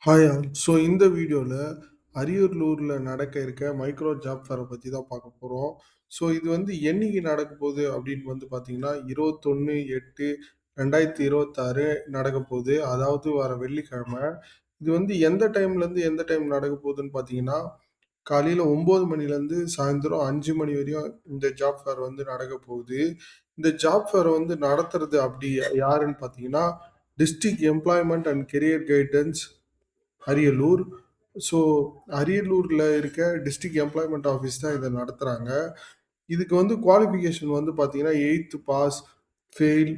Hi all. So இந்த வீடியோல அரியலூர்ல நடக்க இருக்க மைக்ரோ ஜாப் ஃபேர பத்தி தான் பார்க்க போறோம். ஸோ இது வந்து என்னைக்கு நடக்க போகுது அப்படின்னு வந்து பார்த்தீங்கன்னா, 21/8/2026 நடக்க போகுது. அதாவது வர வெள்ளிக்கிழமை. இது வந்து எந்த டைம்லேருந்து எந்த டைம் நடக்க போகுதுன்னு பார்த்தீங்கன்னா, காலையில 9 மணிலேருந்து சாயந்தரம் 5 மணி வரையும் இந்த ஜாப் ஃபேர் வந்து நடக்க போகுது. இந்த ஜாப் ஃபேர வந்து நடத்துறது அப்படி யாருன்னு பார்த்தீங்கன்னா, district employment and career guidance Ariyalur. So அரியலூர்ல இருக்க டிஸ்ட்ரிக்ட் எம்ப்ளாய்மென்ட் ஆஃபீஸ் தான் இத நடத்துறாங்க. இதுக்கு வந்து குவாலிஃபிகேஷன் வந்து பார்த்தீங்கன்னா, 8த் பாஸ், ஃபெயில்,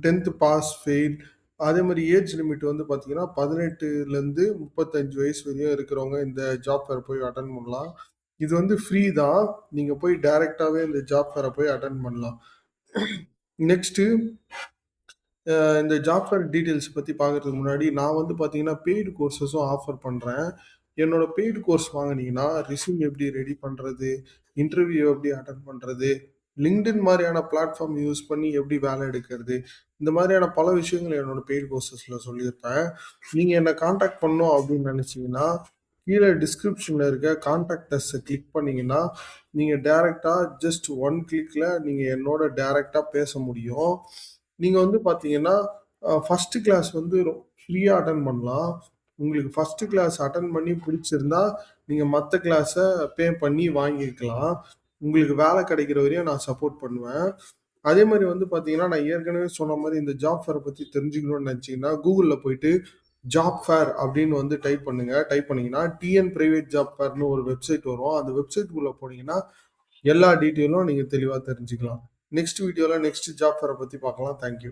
10த் பாஸ், ஃபெயில். அதே மாரி ஏஜ் லிமிட் வந்து பார்த்தீங்கன்னா, 18லருந்து 35 வயசு வரையும் இருக்கிறவங்க இந்த ஜாப் ஃபேர் போய் அட்டெண்ட் பண்ணலாம். இது வந்து ஃப்ரீ தான். நீங்க போய் டைரக்ட்டாவே இந்த ஜாப் ஃபேர போய் அட்டெண்ட் பண்ணலாம். நெக்ஸ்ட்டு இந்த ஜாப் ஃபேர் டீட்டெயில்ஸ் பத்தி பார்க்கறதுக்கு முன்னாடி, நான் வந்து பார்த்தீங்கன்னா, பெய்டு கோர்ஸஸும் ஆஃபர் பண்றேன். என்னோட பெய்டு கோர்ஸ் வாங்குனீங்கன்னா, ரெஸ்யூம் எப்படி ரெடி பண்றது? இன்டர்வியூ எப்படி அட்டெண்ட் பண்றது? LinkedIn மாரியான பிளாட்ஃபார்ம் யூஸ் பண்ணி எப்படி வேலை எடுக்கிறது? இந்த மாதிரியான பல விஷயங்கள் என்னோட பெய்டு கோர்ஸஸ்ல சொல்லியிருப்பேன். நீங்க என்ன கான்டாக்ட் பண்ணணும் அப்படின்னு நினைச்சீங்கன்னா, கீழ டிஸ்கிரிப்ஷன்ல இருக்க கான்டாக்ட் அஸ்ஸ கிளிக் பண்ணீங்கன்னா, நீங்க டைரக்ட்டா ஜஸ்ட் 1 கிளிக்ல நீங்க என்னோட டைரக்ட்டா பேச முடியும். நீங்க வந்து பார்த்தீங்கன்னா, ஃபர்ஸ்ட் கிளாஸ் வந்து ஃப்ரீயா அட்டெண்ட் பண்ணலாம். உங்களுக்கு ஃபர்ஸ்ட் கிளாஸ் அட்டெண்ட் பண்ணி பிடிச்சிருந்தா, நீங்க மத்த கிளாஸ பே பண்ணி வாங்கிக்கலாம். உங்களுக்கு வேலை கிடைக்கிற வரையும் நான் சப்போர்ட் பண்ணுவேன். அதே மாரி வந்து பார்த்தீங்கன்னா, நான் ஏற்கனவே சொன்ன மாரி இந்த ஜாப் ஃபேர பத்தி தெரிஞ்சுக்கணும்னு நெனச்சீங்கன்னா, Googleல போயிட்டு ஜாப் ஃபேர் அப்படின்னு வந்து டைப் பண்ணுங்க. டைப் பண்ணீங்கன்னா, டிஎன் பிரைவேட் ஜாப் ஃபேர்ன்னு ஒரு வெப்சைட் வரும். அந்த வெப்சைட்குள்ள போனீங்கன்னா, எல்லா டீட்டெயிலும் நீங்க தெளிவா தெரிஞ்சுக்கலாம். நெக்ஸ்ட் வீடியோல நெக்ஸ்ட் ஜாப் ஃபேர பத்தி பார்க்கலாம். Thank you.